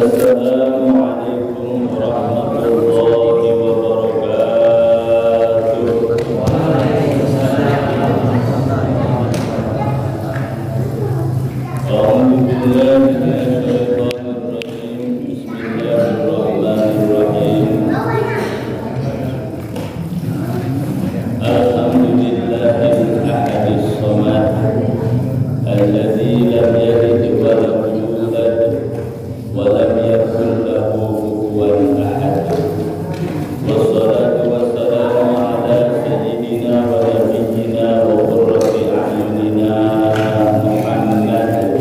Assalamualaikum warahmatullahi wabarakatuh. Alhamdulillah. Bismillahirrahmanirrahim. Alhamdulillahil ahadis samad alladzi lam yalid wa lam yulad wa lam yakul lahu kufuwan ahad. Wassalatu wassalamu ala sayyidina wa nabiyyina wa qurrati a'yunina Muhammad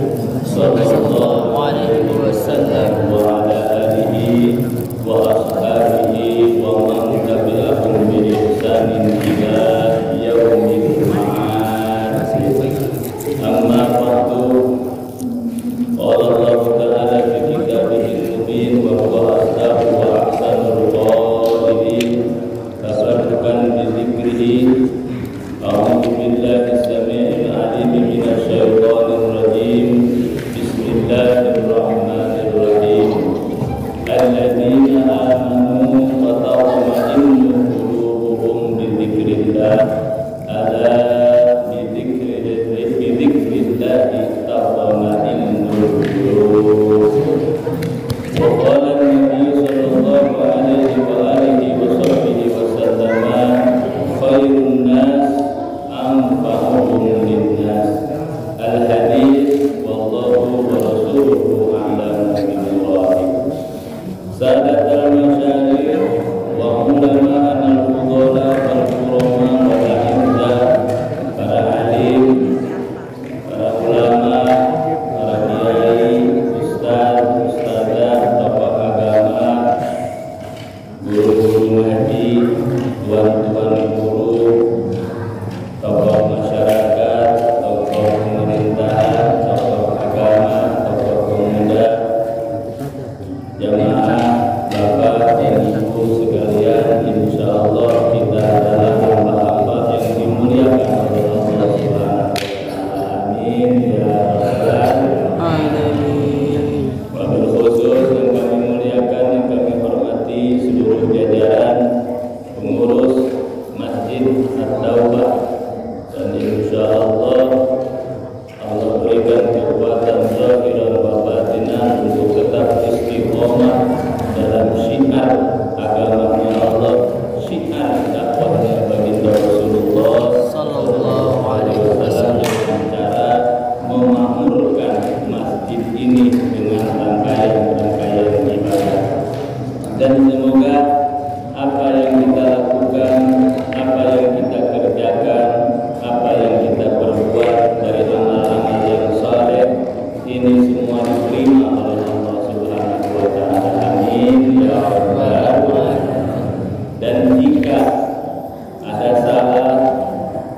sallallahu alaihi wasallam wa ala alihi wa ashabihi wa man tabi'ahum bi ihsanin ila yaumil ma'ad. Amma ba'du. Qala Allah ta'ala fi kitabihil mubin wa huwa asdaqu wa ahsanul qailin tabarrukan bi dzikrihi. A'udzu billahi as-sami'il 'alim minasy syaithanir rajim. Bismillahirrahmanirrahim. Alladzina amanu wa tatma'innu qulubuhum bi dzikrillah. Ala bi dzikrillah tatma'innul qulub. Wa qala an-nabiy sallallahu alaihi wa alihi wa sahbihi wa sallama khairun nas anfa'uhum lin-nas. Al-hadits wallahu wa rasuluhu a'lamu billahi. Sadatul masyayikh wa ulama al-fudala wal kurama wal a'izza, para alim, para ulama, para kiai, ustaz, ustazah, tokoh agama, guru-guru ngaji, tuan-tuan guru, tokoh masyarakat, tokoh pemerintahan, tokoh agama, tokoh pemuda, jamaah, bapak dan ibu sekalian, insyaallah kita adalah hamba-hamba yang dimuliakan oleh Allah Subhanahu wa taala. Amin ya rabbal alamin. Wabil khusus yang kami muliakan, yang kami hormati seluruh jajaran pengurus Masjid At-Taubah, dan insyaallah Allah berikan kekuatan zahiran wa batinan untuk tetap istiqomah dalam syiar agamanya Allah, syiar dakwahnya baginda Rasulullah sallallahu alaihi wasallam, dengan cara memakmurkan masjid ini dengan rangkaian-rangkaian ibadah. Dan semoga apa yang kita lakukan, apa yang kita kerjakan, apa yang kita perbuat dari amal-amal yang saleh ini semua diterima oleh Allah Subhanahu wa taala. Amin ya rabbal alamin. Dan jika ada salah,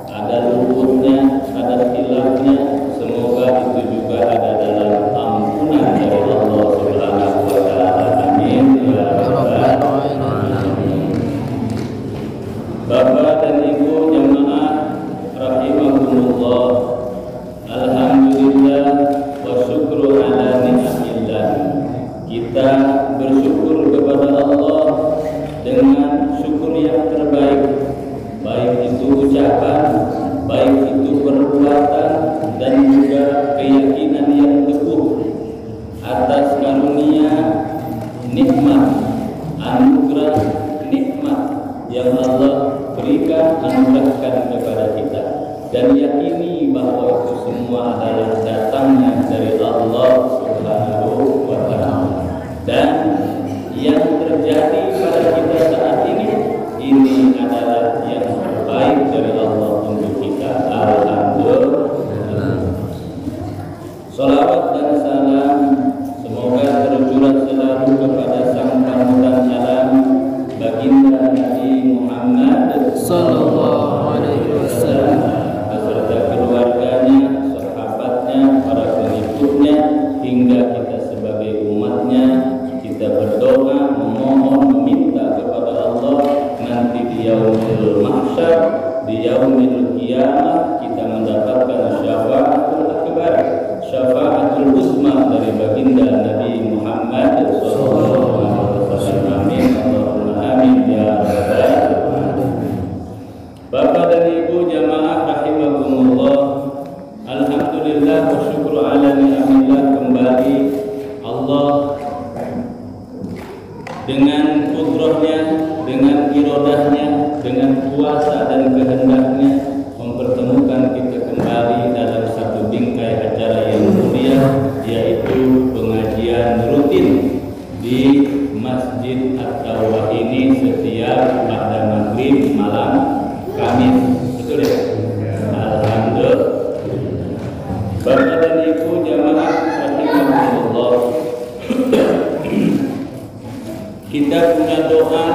ada luputnya, ada hilafnya, semoga itu juga ada dalam ampunan dari Allah Subhanahu wa taala. Amin ya rabbal alamin. Bapak dan Ibu jemaah rahimahumullah, alhamdulillah wa syukru ala ni'matillah. Kita bersyukur kepada Allah dengan syukur yang terbaik, baik itu ucapan, baik itu perbuatan, dan juga keyakinan yang teguh atas karunia, nikmat, anugerah, nikmat yang Allah berikan, anugerahkan kepada kita, dan yakini bahwa itu semua adalah datangnya dari Allah Subhanahu wa taala. Dan yang terjadi pada kita saat ini adalah yang terbaik dari Allah untuk kita. Alhamdulillah. Salawat dan salam semoga tercurah selalu kepada sang panutan alam, baginda Nabi Muhammad sallallahu alaihi wasallam, beserta keluarganya, sahabatnya, para pengikutnya, hingga Allah dengan kudrahnya, dengan irodahnya, dengan kuasa dan kehendaknya mempertemukan kita kembali dalam satu bingkai acara yang mulia, yaitu pengajian rutin di Masjid At-Tawbah ini setiap pada maghrib malam Kamis. Betul ya? Alhamdulillah. Bapak dan Ibu jamaah rahimahullah, kita punya doa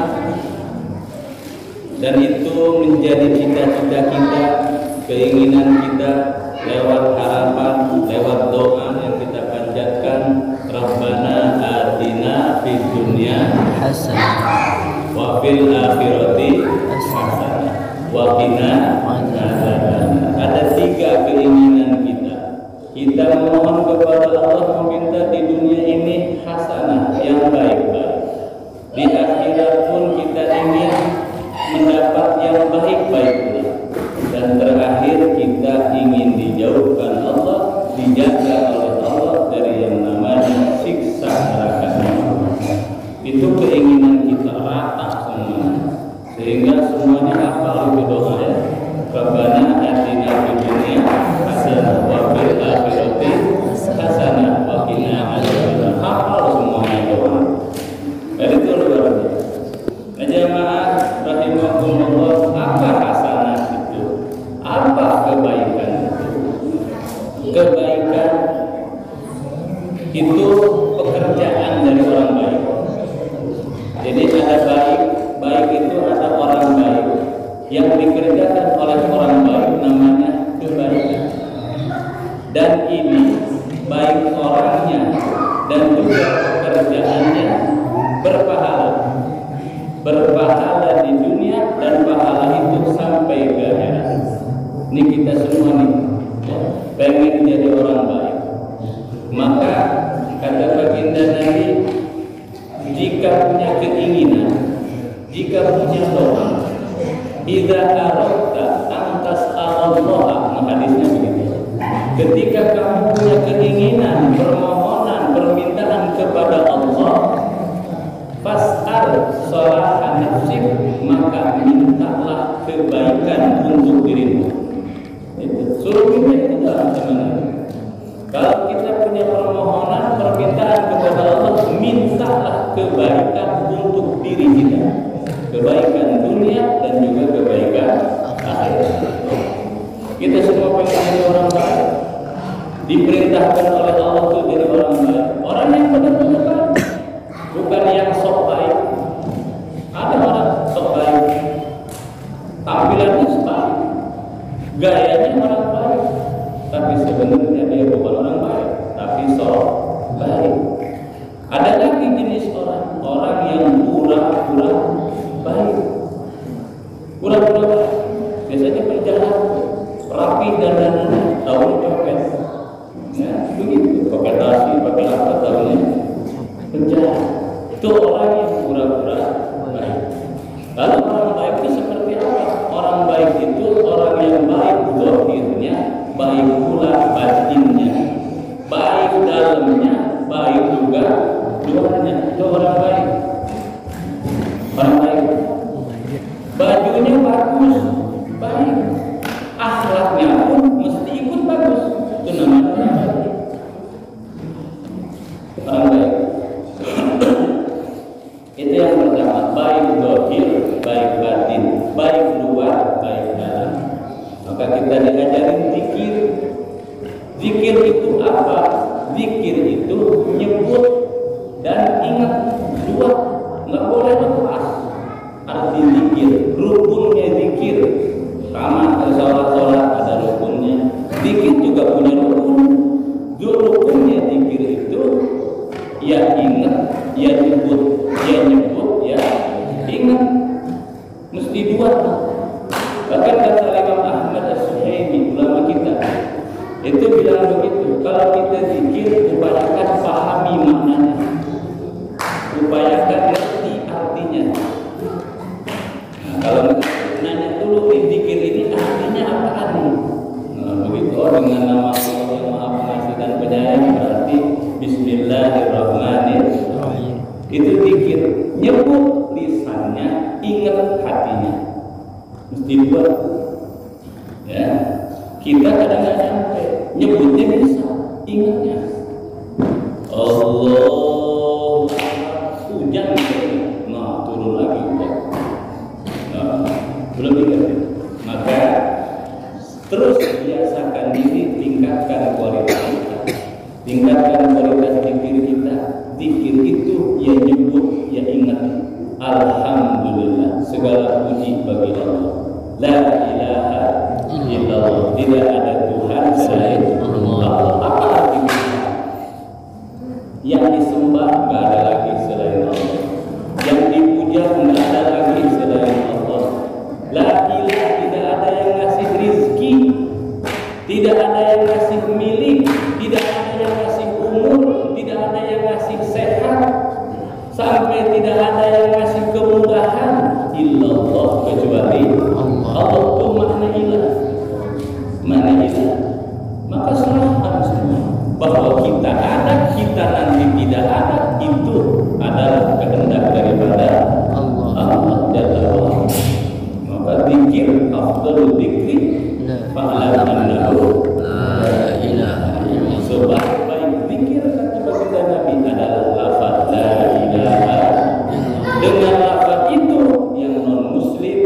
dan itu menjadi cita-cita kita, keinginan kita lewat harapan, lewat doa yang kita panjatkan. Rabbana atina fid dunya hasanah wa fil akhirati hasanah wa qina adzabannar. Ada 3 keinginan kita. Kita memohon kepada Allah meminta di dunia ini hasanah yang baik-baik. Di akhirat pun kita ingin mendapat yang baik-baik pula. Dan terakhir kita ingin dijauhkan Allah, dijaga oleh Allah dari yang namanya siksa neraka. Itu keinginan kita rata semua, sehingga semuanya hafal itu doa ya. Rabbana atina fid dunya hasanah wa fil akhirati hasanah wa qina adzabannar. Hafal semuanya doa. Dari itu luar biasa. Jamaah rahimahumullah, apa hasanah itu? Apa kebaikan itu? Kebaikan itu pekerjaan dari orang baik. Jadi ada baik itu ada orang baik yang dikerjakan oleh orang baik, namanya kebaikan. Dan ini baik orangnya dan juga pekerjaannya berpahala di dunia, dan pahala itu sampai ke akhirat. Ini kita semua nih pengen jadi orang baik. Maka kata baginda Nabi, jika punya keinginan, jika punya doa, idza aradta an tas'alallaha, hadisnya begitu. Ketika kamu punya keinginan, permohonan, permintaan kepada Allah, fas'al sholaha nafsik, maka mintalah kebaikan untuk dirimu. Itu suruh minta itu dalam teman-teman. Kalau kita punya permohonan, permintaan kepada Allah, mintalah kebaikan untuk diri kita, kebaikan dunia dan juga kebaikan akhirat. Kita semua pengen jadi orang baik, diperintahkan oleh Allah untuk jadi orang baik, orang yang benar-benar baik, bukan yang sok baik. Ada orang sok baik, tampilannya baik, gayanya orang baik, tapi sebenarnya dia bukan orang baik, tapi sok baik. Ada lagi jenis orang yang pura-pura baik, pura-pura baik, biasanya berjalan rapi dan tahu copet, ya begitu, pakai nasi, pakai apa tahunya penjahat. Itu orang yang pura-pura baik. Lalu orang baik itu seperti apa? Orang baik itu orang yang baik zahirnya, baik pula batinnya, baik dalamnya, baik juga luarnya. Itu orang baik. Orang baik, bajunya bagus, baik, akhlaknya pun mesti ikut bagus. Itu namanya orang baik. Orang baik. Itu yang pertama, baik zahir, baik batin, baik luar, baik dalam. Maka kita diajarin zikir. Zikir itu apa? Zikir itu nyebut dan ingat dua, nggak boleh lepas. Arti zikir, rukunnya zikir. Sama sholat ada rukunnya. Zikir juga punya rukun. Rukunnya zikir itu ya ingat, ya nyebut, ya ingat. Mesti dua. Bahkan kata Imam Ahmad As-Suhaimi, ulama kita, itu bilang begitu. Kalau kita zikir, upayakan pahami maknanya, upayakan ngerti artinya. Nah, kalau nanya dulu zikir ini artinya apaan? Nah, begitu. Oh, dengan nama Allah yang Maha Pengasih dan Penyayang berarti Bismillahirrahmanirrahim. Itu zikir, nyebut lisannya, ingat hatinya. Mesti dua. Ya, kita kadang-kadang nyebutnya bisa, ingatnya. Allah, hujan, nah turun lagi hujan. Nah, belum ingat. Maka terus biasakan diri, tingkatkan kualitas kita, tingkatkan kualitas zikir kita. Zikir itu ya nyebut, ya ingat. Alhamdulillah, segala puji bagi Allah. La ilaha illallah, tidak ada Tuhan selain Allah. Apa artinya? Yang disembah nggak ada lagi selain Allah, yang dipuja nggak ada lagi selain Allah. La ilaha, tidak ada yang ngasih rizki, tidak ada yang ngasih milik, tidak ada yang ngasih umur, tidak ada yang ngasih sehat, sampai tidak ada yang ngasih kemudahan illallah, kecuali Allah. Itu makna ilah, makna ilah. Maka serahkan semua bahwa kita ada, kita nanti tidak ada, itu adalah kehendak daripada Allah Jalla wa'ala. Maka zikir, afdalul dzikri fa'lam annahu la ilaha illallah. Sebaik-baik zikir kata baginda Nabi adalah lafaz la ilaha. Dengan lafaz itu yang non muslim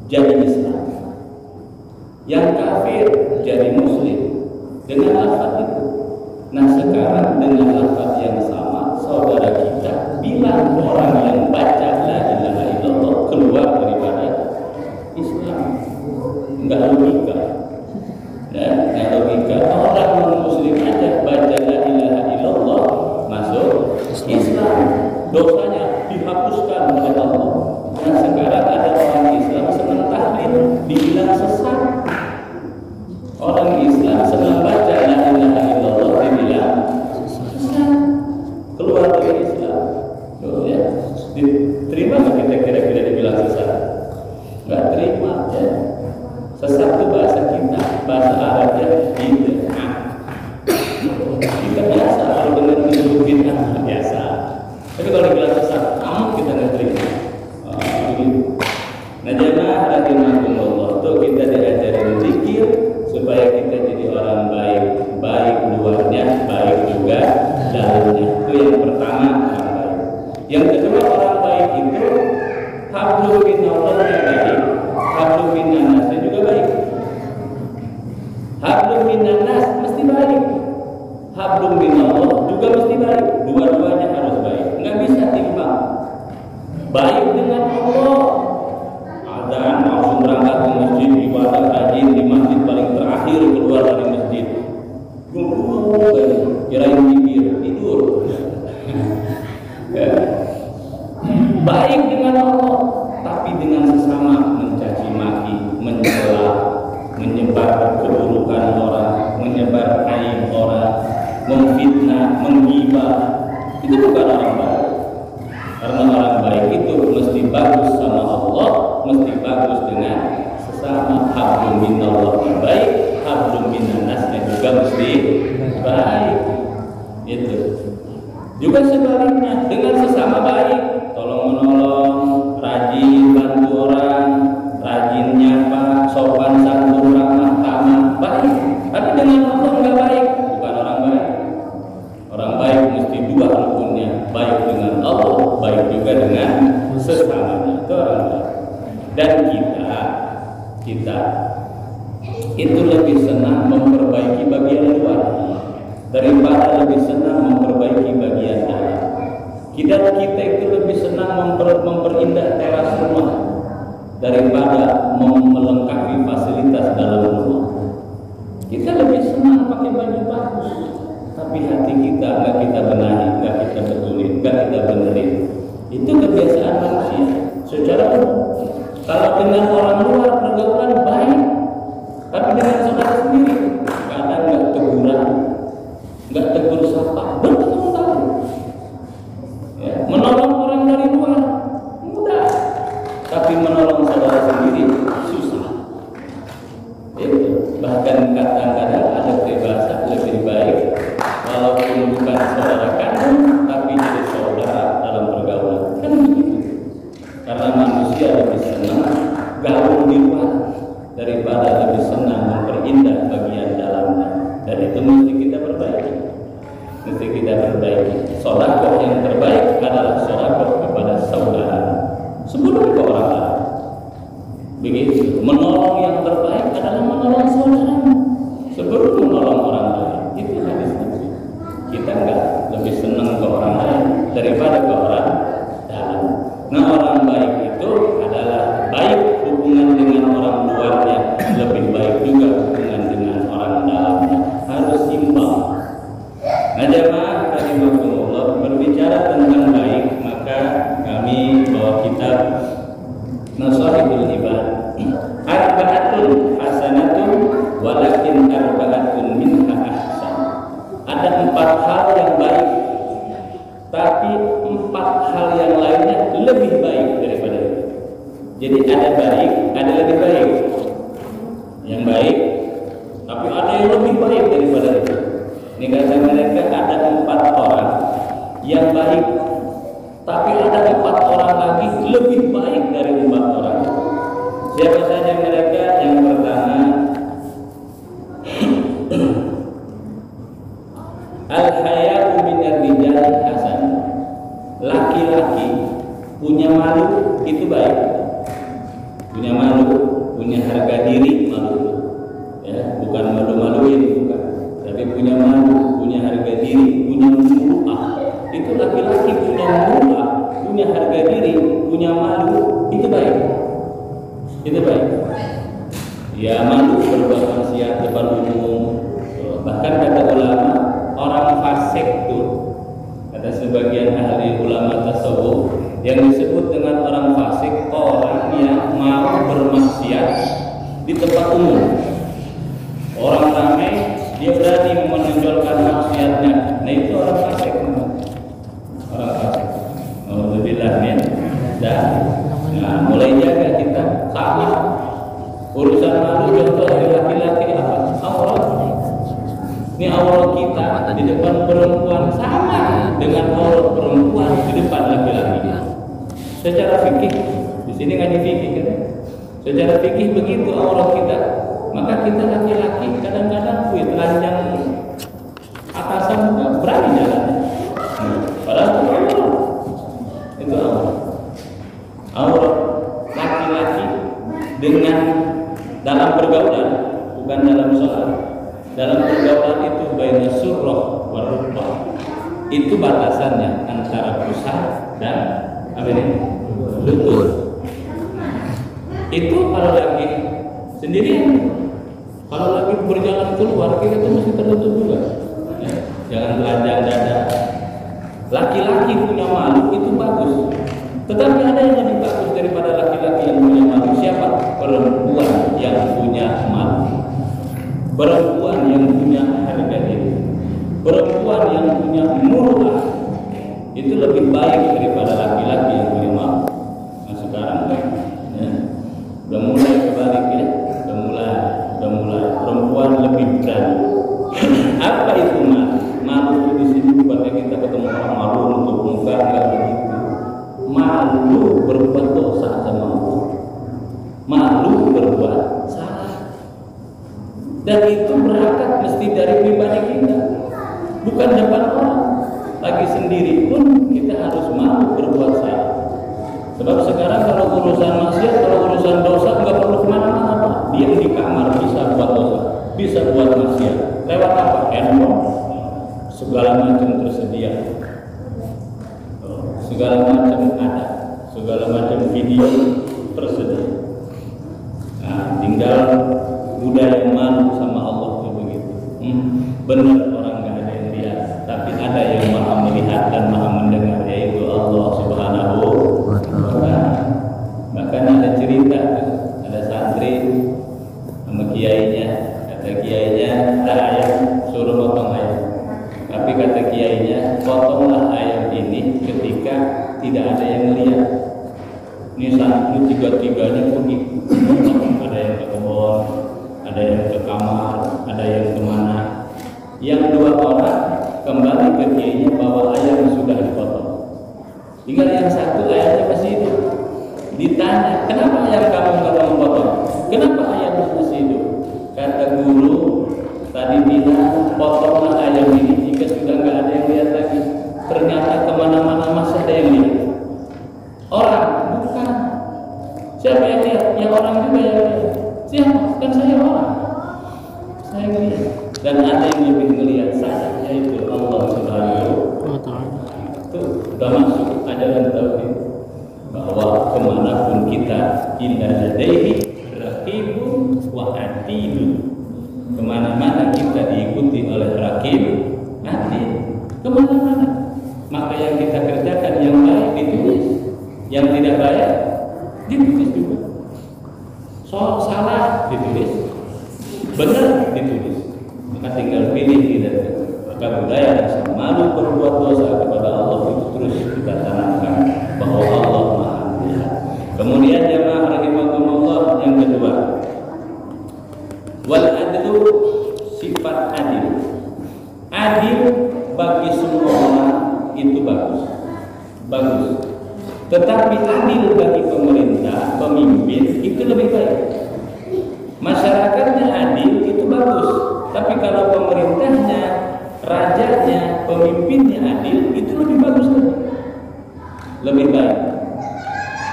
jadi Islam, yang kafir jadi muslim dengan lafaz itu. Nah sekarang dengan lafaz yang sama, saudara kita bilang orang yang baca la ilaha illallah keluar daripada Islam. Enggak logika. Ya, enggak logika. Orang non muslim aja baca la ilaha illallah masuk Islam, dosanya dihapuskan oleh Allah. Nah sekarang ada orang Islam senang tahlil dibilang sesat. Orang Islam senang baca la ilaha illallah dibilang sesat, keluar dari Islam. Tuh, ya. Diterima nggak kita kira-kira dibilang sesat? Nggak terima ya. Sesat itu bahasa kita, bahasa Arabnya bid'ah. Kita biasa kalau dengar disebut bid'ah biasa. Tapi kalau dibilang sesat, kita nggak terima. Nah jemaah rahimakumullah, tuh kita diajarin zikir supaya kita jadi orang baik, baik luarnya, baik juga dalamnya. Itu yang pertama, orang baik. Yang kedua, orang baik itu hablum minallahnya baik, hablum minannasnya juga baik. Hablum minannas mesti baik, hablum minallah juga mesti baik. Dua-duanya harus baik, nggak bisa timpang. Baik dengan Allah, azan langsung berangkat ke masjid, ibadah rajin di masjid paling terakhir keluar dari masjid. Kirain tidur. Baik dengan Allah, tapi dengan sesama mencaci maki, mencela, menyebar keburukan orang, menyebar aib orang, memfitnah, menghibah. Itu bukan orang baik. Karena orang baik itu mesti bagus sama Allah, mesti bagus dengan sesama. Hablum minallah baik, hablum minannasnya juga mesti baik. Itu juga sebaliknya dengan sesama baik, tolong menolong, rajin bantu orang, rajin nyapa, sopan santun, ramah tamah, baik. Tapi dengan Allah nggak baik, bukan orang baik. Orang baik mesti dua rukunnya, baik dengan Allah, baik juga dengan sesamanya. Itu orang baik. Dan kita itu lebih senang memperbaiki bagian luar daripada lebih senang memperbaiki bagian dalam. Kita itu lebih senang memperindah teras rumah daripada melengkapi fasilitas dalam rumah. Kita lebih senang pakai baju bagus, tapi hati kita nggak kita benahi, nggak kita betulin, nggak kita benerin. Itu kebiasaan manusia secara umum. Kalau dengan orang luar pergaulan baik, tapi dengan saudara sendiri kadang nggak teguran, nggak tegur sapa, bertahun-tahun. Ya, menolong orang dari luar mudah, tapi menolong saudara sendiri susah. Itu bahkan kadang-kadang ada peribahasa lebih baik walaupun bukan saudara kandung, tapi jadi saudara tapi 4 hal yang lainnya lebih baik daripada itu. Jadi ada baik, ada lebih baik. Yang baik, tapi ada yang lebih baik daripada itu. Ini kata mereka ada 4 orang yang baik, tapi ada 4 orang lagi lebih baik dari 4 orang. Siapa saja mereka? Yang pertama, al-haya'u minar rijal hasan. Laki-laki punya malu itu baik. Punya malu, punya harga diri, malu. Ya, bukan malu-maluin, bukan. Tapi punya malu, punya harga diri, punya muru'ah. Itu laki-laki punya muru'ah, punya harga diri, punya malu, itu baik. Itu baik. Ya, malu berbuat maksiat depan umum. Bahkan kata ulama, orang fasik tuh, kata sebagian ahli ulama tasawuf, yang disebut dengan orang fasik, orang yang mau bermaksiat di tempat umum. Orang ramai, dia berani menonjolkan maksiatnya. Nah, itu orang fasik. Orang fasik. Alhamdulillah min. Dan mulai jaga kita sama urusan malu. Contoh laki-laki apa? Aurat. Ini aurat kita di depan perempuan sama dengan aurat perempuan di depan laki-laki. Secara fikih, di sini ngaji fikih kan? Secara fikih begitu aurat kita. Maka kita laki-laki kadang-kadang telanjang atasan nggak berani jalan. Padahal itu aurat. Aurat laki-laki dengan dalam pergaulan, bukan dalam sholat. Dalam pergaulan itu baina surrah wa rukbah. Itu batasannya antara pusat dan apa ini? Lutut. Itu kalau lagi sendirian. Kalau lagi berjalan keluar, kita itu mesti tertutup juga. Ya, jangan telanjang dada. Laki-laki punya malu itu bagus. Tetapi ada yang lebih bagus daripada laki-laki yang punya malu. Siapa? Perempuan yang punya malu. Perempuan yang punya harga diri. Perempuan yang punya muru'ah. Itu lebih baik daripada laki-laki yang punya malu. Nah sekarang ya, udah mulai kebalik ya. Udah mulai perempuan lebih berani. Apa itu malu? Malu itu di sini bukannya kita ketemu orang malu untuk muka, enggak begitu. Malu berbuat dosa sama Allah. Malu berbuat salah. Dan itu berangkat mesti dari pribadi kita, bukan depan orang. Lagi sendiri pun kita harus malu berbuat salah. Sebab sekarang kalau urusan maksiat, kalau urusan dosa nggak perlu kemana-mana, Pak. Dia di kamar bisa buat dosa, bisa buat maksiat. Lewat apa? Handphone, segala macam tersedia, segala macam ada, segala macam video tersedia. Nah, tinggal budaya malu sama Allah itu begitu. Benar orang nggak ada yang lihat, tapi ada yang maha melihat dan maha mendengar, yaitu Allah Subhanahu wa Ta'ala. Bahkan ada cerita, ada santri sama kiainya, kata kiainya, ada ayam, suruh potong ayam. Tapi kata kiainya, potonglah ayam ini ketika tidak ada yang melihat. Ini santri tiga-tiganya pergi, ada yang ke kebun, ada yang ke kamar, ada yang kemana. Yang 2 orang kembali ke kiainya bawa ayam yang sudah dipotong. Tinggal yang 1 ayamnya masih hidup. Ditanya, kenapa ayam kamu nggak mau potong? Kenapa ayamnya masih hidup? Kata guru, tadi bilang potonglah ayam ini jika sudah nggak ada yang lihat lagi. Ternyata kemana-mana masih ada yang lihat. Orang, bukan. Siapa yang lihat? Yang orang juga yang lihat. Siapa? Kan saya orang. Saya melihat. Dan ada yang lebih melihat saya, yaitu Allah Subhanahu wa Ta'ala. Itu sudah masuk ajaran tauhid bahwa kemanapun kita, inna ladaihi raqibun wa atidun. Kemana-mana kita diikuti oleh raqib, atid. Kemana-mana. Maka yang kita kerjakan yang baik ditulis, yang tidak baik ditulis juga. Soal salah ditulis, benar ditulis. Maka tinggal pilih kita. Maka budaya rasa malu berbuat dosa kepada Allah itu bagus. Tetapi adil bagi pemerintah, pemimpin itu lebih baik. Masyarakatnya adil itu bagus, tapi kalau pemerintahnya, rajanya, pemimpinnya adil itu lebih bagus lagi, lebih baik.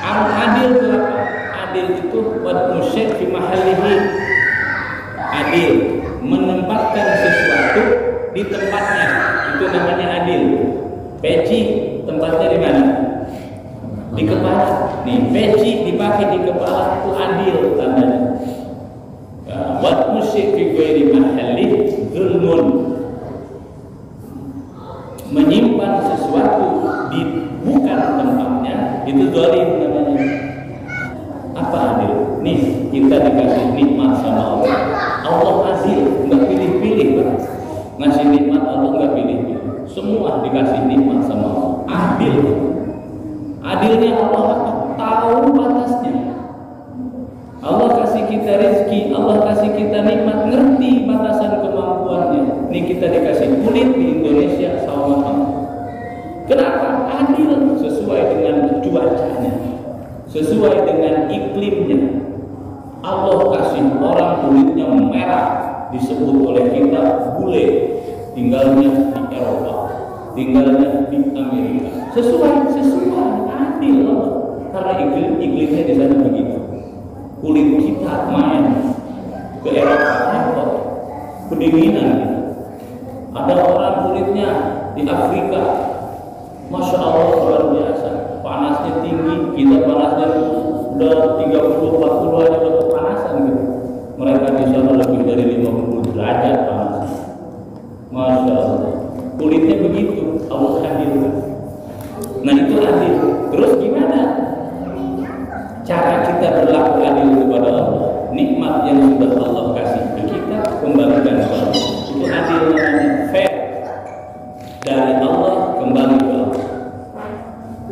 Adil itu apa? Adil itu wad'u syai' fi mahallihi. Adil menempatkan sesuatu di tempatnya, itu namanya adil. Peci tempatnya di mana? Di kepala. Nih, peci dipakai di kepala itu adil tandanya. Wad'u syai' fi ghairi mahallihi dzulmun. Menyimpan sesuatu di bukan tempatnya itu zalim namanya. Apa adil? Nih, kita dikasih nikmat sama Allah. Allah adil, nggak pilih-pilih, Pak. Ngasih nikmat Allah nggak pilih-pilih. Semua dikasih nikmat sama Allah. Adil. Adilnya Allah tahu batasnya. Allah kasih kita rezeki, Allah kasih kita nikmat, ngerti batasan kemampuannya. Nih kita dikasih kulit di Indonesia sama Allah. Kenapa? Adil, sesuai dengan cuacanya, sesuai dengan iklimnya. Allah kasih orang kulitnya merah, disebut oleh kita bule, tinggalnya di Eropa, tinggalnya di Amerika. Sesuai adil Allah. Karena iklimnya di sana begitu. Kulit kita main ke Eropa, kedinginan gitu. Ada orang kulitnya di Afrika, Masya Allah luar biasa, panasnya tinggi, kita panasnya udah 30-40 aja udah kepanasan gitu. Mereka di sana lebih dari 50 derajat panas. Masya Allah, kulitnya begitu, Allah adil. Nah itu adil. Terus gimana cara kita berlaku adil kepada Allah? Nikmat yang sudah Allah kasih kita kembalikan kepada Allah. Itu adil namanya, fair. Dari Allah kembali ke Allah.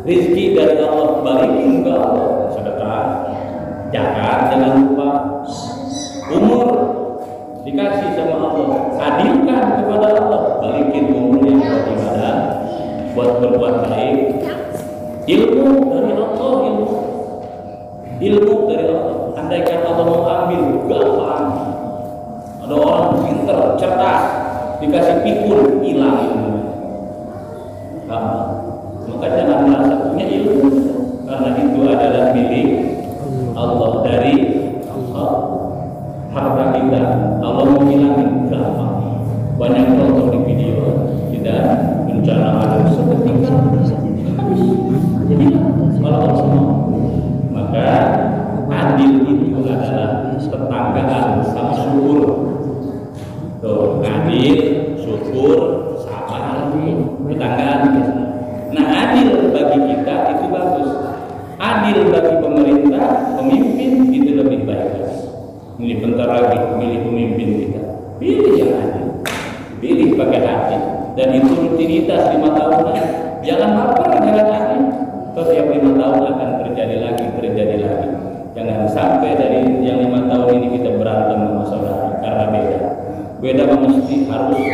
Rizki dari Allah balikin ke Allah. Sedekah, zakat jangan lupa. Umur dikasih sama Allah, adilkan kepada Allah, balikin umurnya buat ibadah, buat berbuat baik. Ilmu dari Allah, ilmu dari Allah. Andaikan Allah mau ambil, gampang. Ada orang pintar, cerdas, dikasih pikul, hilang ilmu. Maka jangan merasa punya ilmu, karena itu adalah milik Allah. Dari harta kita, Allah mau hilangin gampang. Banyak contoh di video, tidak bencana alam seketika habis. Jadi kalau Allah mau, maka adil itu adalah tetanggaan sama syukur. Tuh, adil, syukur, sabar, tetanggaan. Nah, adil bagi kita itu bagus. Adil bagi pemerintah, pemimpin itu lebih baik. Ini bentar lagi milih pemimpin kita. Pilih yang adil. Pilih pakai hati. Dan itu rutinitas 5 tahunan. Jangan baper dengan adil. Setiap 5 tahun akan terjadi lagi. Jangan sampai dari yang 5 tahun ini kita berantem sama saudara karena beda. Beda mesti harus.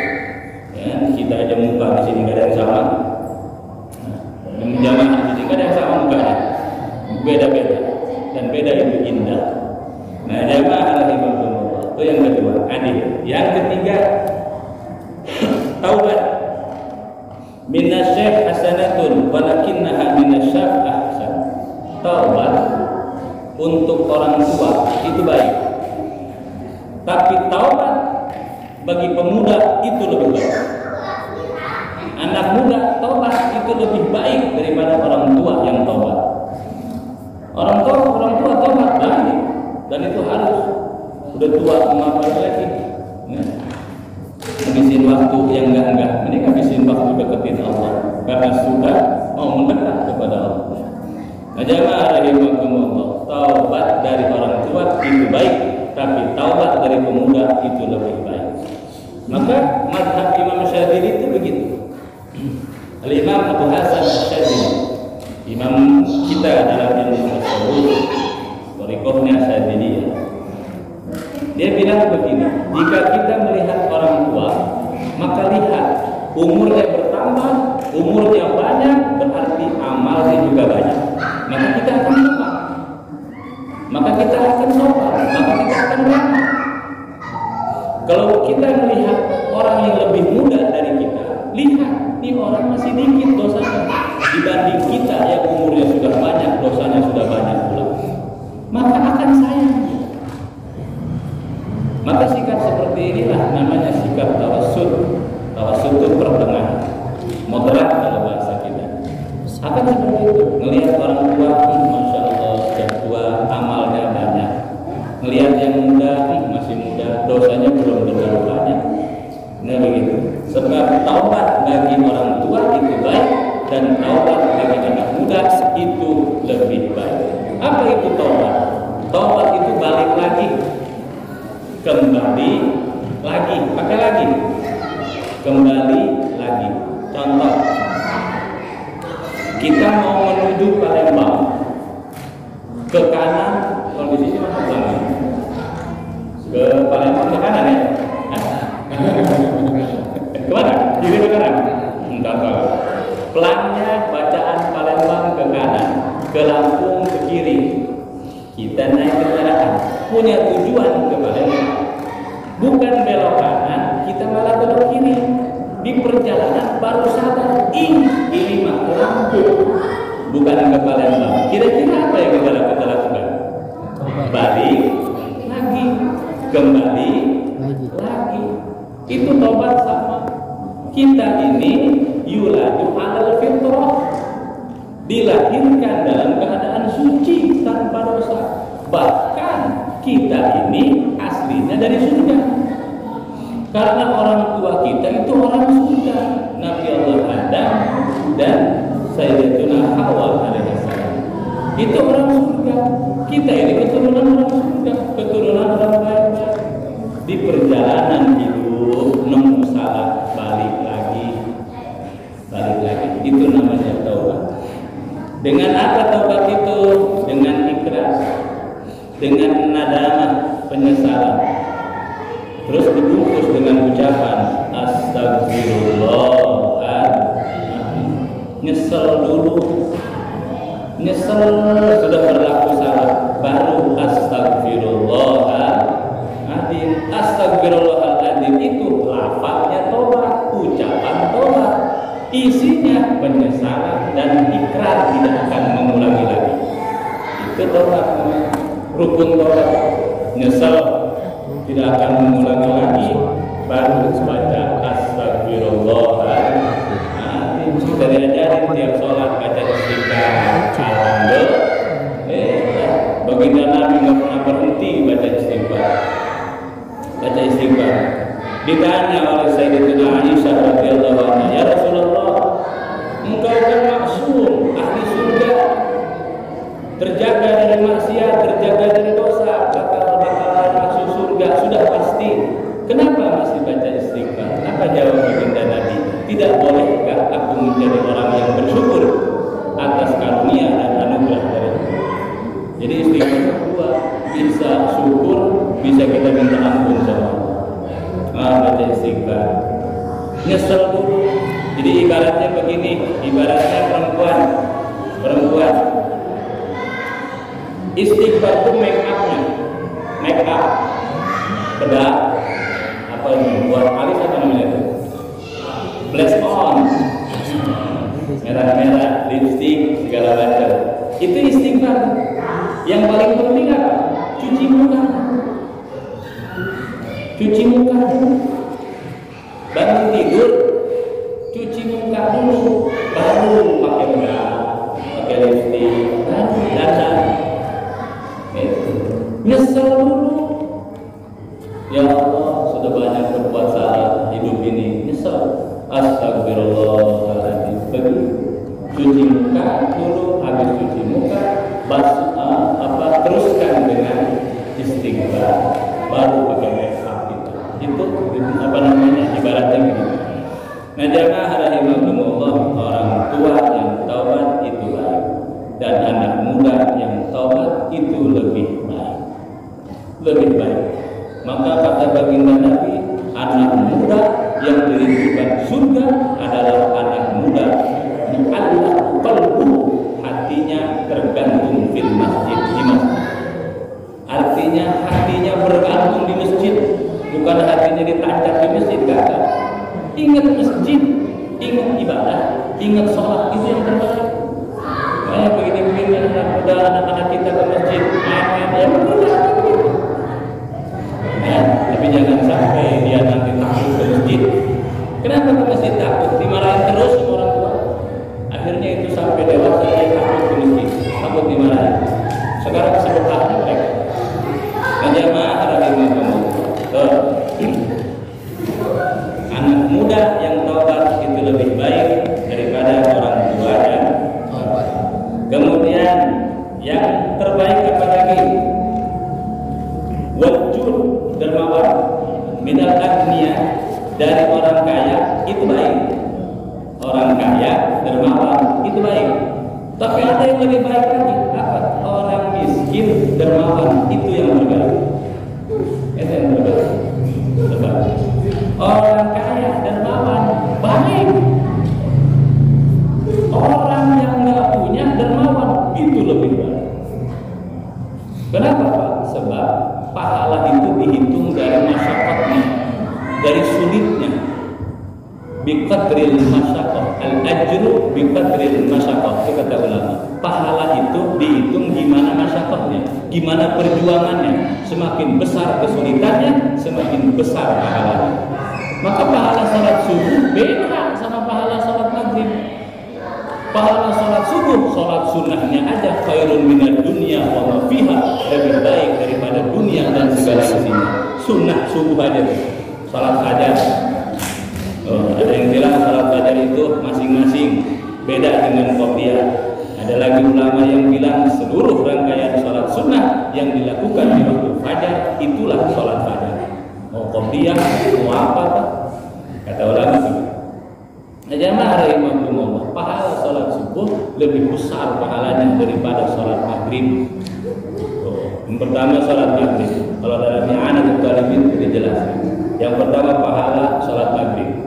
Ya, kita aja muka di sini nggak ada yang sama. Menjamaah di sini nggak ada yang sama mukanya. Beda-beda dan beda itu indah. Nah, jamaah rahimahumullah. Itu yang kedua, adil. Yang ketiga, taubat. Minasyaikh hasanatun walakinnaha minasyaikh ahsan. Taubat untuk orang tua itu baik, tapi taubat bagi pemuda itu lebih baik. Anak muda taubat itu lebih baik daripada orang tua yang taubat. Orang tua taubat baik, dan itu harus. Udah tua ngapain lagi? Habisin waktu yang enggak. Ini habisin waktu deketin Allah, karena sudah mau mendekat kepada Allah. Nah, jamaah rahimakumullah, taubat dari orang tua itu baik, tapi taubat dari pemuda itu lebih baik. Maka mazhab Imam Syadzili itu begitu. Al-Imam Abu Hasan Syadzili, imam kita dalam ilmu tasawuf, thariqahnya Syadziliyah. Dia bilang begini, jika kita melihat orang tua, maka lihat umurnya bertambah, umurnya banyak, dibanding kita yang umurnya sudah banyak, dosanya sudah banyak pula, maka akan sayang. Maka sikap seperti inilah namanya sikap tawassul. Tawassul itu pertengahan, moderat dalam bahasa kita. Akan seperti itu. Ngelihat orang tua, masya Allah sudah tua, amalnya banyak. Ngelihat yang muda, masih muda, dosanya belum terlalu banyak. Nah begitu. Sebab taubat bagi orang tua itu baik, dan taubat bagi anak muda itu lebih baik. Apa itu taubat? Taubat itu balik lagi, kembali lagi, pakai lagi, kembali lagi. Contoh, kita mau menuju Palembang, ke kanan, kondisinya mana belakang? Ke Palembang ke kanan ya? Kemana? Kiri ke kanan? Enggak tahu. Plannya bacaan Palembang ke kanan, ke Lampung ke kiri. Kita naik kendaraan, punya tujuan ke Palembang. Bukan belok kanan, kita malah belok kiri. Di perjalanan baru sadar, ini mah ke Lampung, bukan ke Palembang. Kira-kira apa yang kita lakukan? Balik lagi, kembali lagi. Itu tobat sama. Kita ini yuladu alal fitrah, dilahirkan dalam keadaan suci tanpa dosa. Bahkan kita ini aslinya dari surga, karena orang tua kita itu orang surga. Nabi Allah Adam dan Sayyidatuna Hawa alaihissalam itu orang surga. Kita ini keturunan orang surga, keturunan orang baik. Di perjalanan hidup nemu salah, balik lagi. Itu namanya taubat. Dengan apa taubat itu? Dengan ikhlas, dengan nadamah, penyesalan. Terus dibungkus dengan ucapan astagfirullahaladzim. Nyesel dulu, nyesel sudah berlaku salah, baru astagfirullahaladzim. Astagfirullahaladzim itu lafaznya tobat, ucapan tobat, isinya penyesalan dan ikrar tidak akan mengulangi lagi. Itu tobat, rukun tobat. Nyesel tidak akan mengulangi lagi, baru baca astagfirullahaladzim. Kita diajarin tiap sholat baca istighfar. Alhamdulillah, baginda Nabi nggak pernah berhenti baca istighfar. Baca istighfar. Ditanya oleh Sayyidatuna Aisyah radhiyallahu anha, ya Rasulullah, engkau kan maksum, ahli surga, terjaga dari maksiat, terjaga dari dosa, bakal masuk surga sudah pasti. Kenapa masih baca istighfar? Apa jawab baginda Nabi? Tidak bolehkah aku menjadi orang yang bersyukur atas karunia dan anugerah dari Allah? Jadi istighfar kedua, bisa syukur, bisa kita minta ampun sama Allah. Baca istighfar. Nyesel dulu. Jadi ibaratnya begini, ibaratnya perempuan istighfar itu make up bedak apa ini buat alis apa namanya itu, blush on, merah lipstick segala macam. Itu istighfar. Yang paling penting apa? Cuci muka dulu. Bangun tidur, cuci muka dulu, baru pakai bedak, pakai lipstick, baru dandan. Nyesel dulu. Ya Allah, sudah banyak berbuat salah hidup ini. Nyesel. Astagfirullahaladzim. Begitu. Cuci muka dulu, habis cuci muka, teruskan dengan istighfar, baru pakai make up itu apa namanya, ibaratnya begitu. Nah, jamaah rahimakumullah, orang tua yang taubat itu baik, dan anak muda yang taubat itu lebih baik. Maka kata baginda Nabi, anak muda yang dirindukan surga adalah anak muda mu'allaq qalbu, hatinya tergantung di masjid. Artinya hatinya bergantung di masjid, bukan hatinya ditancap di masjid. Ingat masjid, ingat ibadah, ingat sholat, itu yang terbaik. dewasa dia takut ke masjid, takut dimarahin. Sekarang sebetulnya mereka. Jamaah rahimahumullah. Anak muda yang taubat itu lebih baik daripada orang tuanya. Kemudian yang terbaik apa lagi? Wajud dermawan minal agniya, dari orang kaya itu baik. Orang kaya dermawan itu baik. Tapi ada yang lebih baik lagi. Apa? Orang miskin dermawan itu yang terbaik. Itu yang terbaik. Orang kaya dermawan baik. Orang yang nggak punya dermawan itu lebih baik. Kenapa Pak? Sebab pahala itu dihitung dari masyarakatnya, dari sulitnya. Biqadril masyaqqah, al-ajru biqadril masyaqqah, itu kata ulama. Pahala itu dihitung gimana masyaqqahnya, gimana perjuangannya. Semakin besar kesulitannya, semakin besar pahalanya. Maka pahala salat subuh beda sama pahala salat maghrib. Pahala salat subuh, salat sunnahnya aja khairun minad dunya wa ma fiha, lebih baik daripada dunia dan segala isinya. Sunnah subuh aja, salat fajar. Ada yang bilang salat fajar itu masing-masing beda dengan qobliyah. Ada lagi ulama yang bilang seluruh rangkaian salat sunnah yang dilakukan di waktu fajar itulah salat fajar. Mau qobliyah, mau apa Pak? Kata ulama itu. Jamaah rahimahumullah, pahala salat subuh lebih besar pahalanya daripada salat maghrib. Yang pertama salat maghrib. Kalau dalam I'anatul Talibin itu dijelaskan. Yang pertama pahala salat maghrib.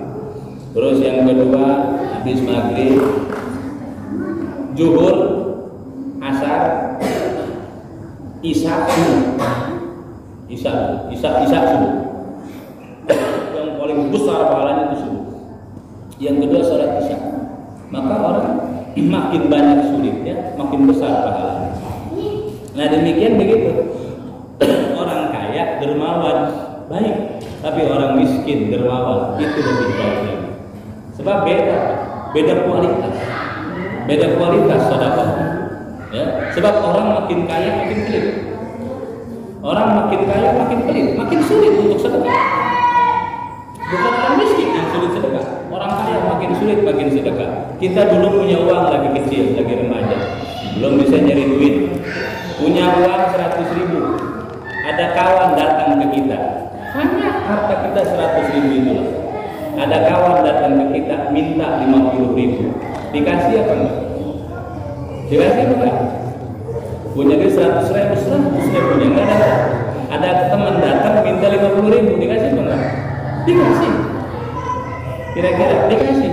Terus yang kedua habis maghrib, zuhur, asar, isya subuh. Isya subuh. Yang paling besar pahalanya itu subuh. Yang kedua salat isya. Maka orang makin banyak sulitnya, makin besar pahalanya. Nah demikian begitu. Orang kaya dermawan baik, tapi orang miskin dermawan itu lebih baik lagi. Sebab beda kualitas sedekah. Ya, sebab orang makin kaya makin pelit. Orang makin kaya makin pelit, makin sulit untuk sedekah. Bukan orang miskin yang sulit sedekah. Orang kaya makin sulit makin sedekah. Kita dulu punya uang lagi kecil, lagi remaja, belum bisa nyari duit. Punya uang 100.000. Ada kawan datang ke kita. Hanya harta kita 100.000 itu. Ada kawan datang ke kita minta 50.000. Dikasih apa enggak? Dikasih enggak? Punya dia 100.000 punya enggak ada. Ada teman datang minta 50.000, dikasih apa enggak? Dikasih. Kira-kira dikasih.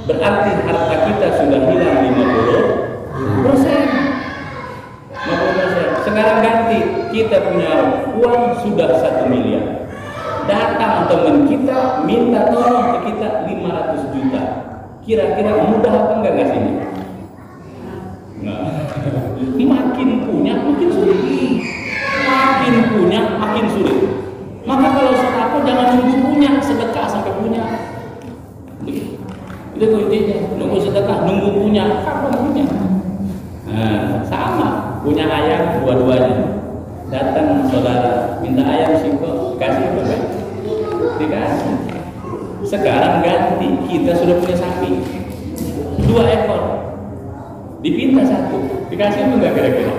Berarti harta kita sudah hilang 50%. Sekarang ganti, kita punya uang sudah 1 miliar. Datang teman kita minta tolong ke kita 500 juta. Kira-kira mudah apa enggak ngasihnya? Nah, makin punya makin sulit. Makin punya makin sulit. Maka kalau sedekah jangan nunggu punya, sedekah sampai punya. Itu intinya, nunggu sedekah, nunggu punya, kapan punya? Nah, sama, punya ayam dua-duanya. Datang saudara minta ayam singkong, kasih apa enggak? Dikasih. Sekarang ganti, kita sudah punya sapi 2 ekor, dipinta 1, dikasih apa enggak kira-kira?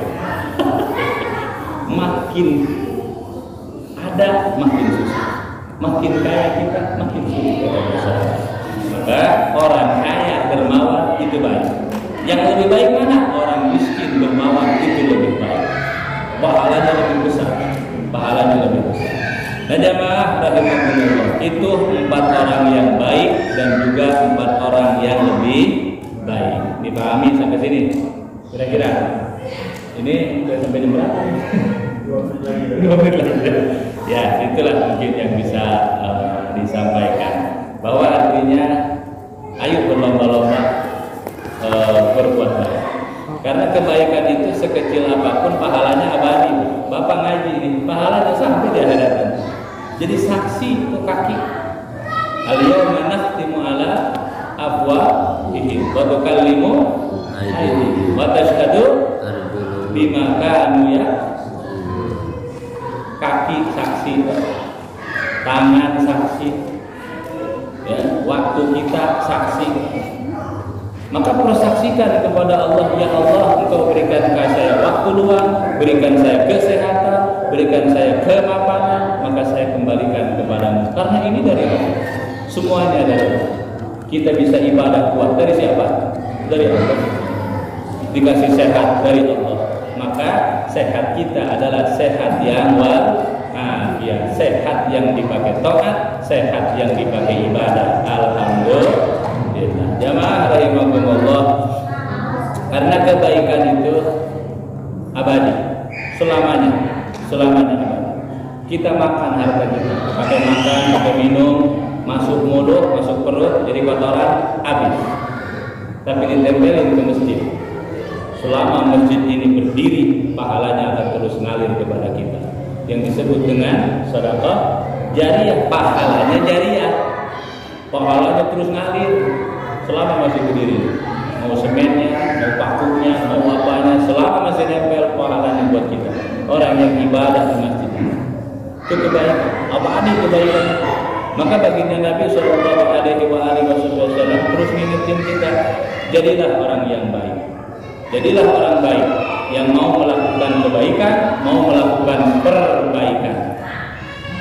Makin ada makin susah, makin kaya kita makin sulit. Maka orang kaya dermawan itu baik. Yang lebih baik mana? Orang miskin dermawan itu lebih baik. Pahalanya lebih besar. Pahalanya lebih besar. Nah jamaah rahimahumullah, itu 4 orang yang baik dan juga 4 orang yang lebih baik. Dipahami sampai sini? Kira-kira? Ini sudah sampai jam berapa? 2 menit lagi. Ya, itulah mungkin yang bisa disampaikan. Bahwa artinya, ayo berlomba-lomba berbuat baik. Karena kebaikan itu sekecil apapun pahalanya abadi. Bapak ngaji ini, pahalanya sampai di akhirat. Jadi saksi itu kaki. Al-yawma nakhtimu ala afwahihim wajhihim wa tukallimu aydihim wa tashhadu bima kanu ya. Kaki saksi, tangan saksi, ya, waktu kita saksi. Maka persaksikan kepada Allah, ya Allah, Engkau berikan saya waktu luang, berikan saya kesehatan, berikan saya kemapanan, maka saya kembalikan kepadamu. Karena ini dari Allah, semuanya dari Allah. Kita bisa ibadah kuat dari siapa? Dari Allah. Dikasih sehat dari Allah. Maka sehat kita adalah sehat yang ya, sehat yang dipakai taat, sehat yang dipakai ibadah. Alhamdulillah. Jamaah rahimakumullah. Karena kebaikan itu abadi, selamanya abadi. Kita makan harta kita, pakai makan, pakai minum, masuk mulut, masuk perut, jadi kotoran, habis. Tapi ditempelin ke masjid. Selama masjid ini berdiri, pahalanya akan terus ngalir kepada kita. Yang disebut dengan sedekah jariyah, pahalanya jariyah. Pahalanya terus ngalir selama masih berdiri. Mau semennya, mau pakunya, mau apanya, selama masih nempel, pahalanya buat kita. Orang yang ibadah di masjid itu kebaikan. Apa ada kebaikan? Maka baginda Nabi Shallallahu Alaihi Wasallam terus ngingetin kita, jadilah orang yang baik. Jadilah orang baik yang mau melakukan kebaikan, mau melakukan perbaikan.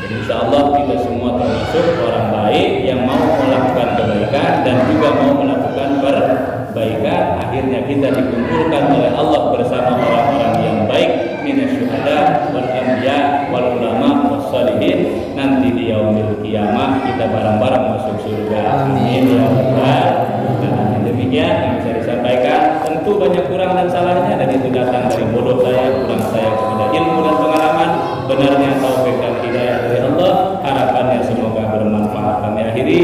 Jadi insya Allah kita semua termasuk orang baik yang mau melakukan kebaikan dan juga mau melakukan perbaikan. Akhirnya kita dikumpulkan oleh Allah bersama orang-orang yang baik, minas syuhada wal anbiya wal ulama was shalihin. Nanti di yaumil qiyamah kita bareng-bareng masuk surga. Amin ya rabbal alamin. Demikian yang bisa disampaikan. Tentu banyak kurang dan salahnya, dan itu datang dari mulut saya, kurang saya kepada ilmu dan pengalaman. Benarnya taufik dan hidayah dari Allah. Harapannya semoga bermanfaat. Kami akhiri.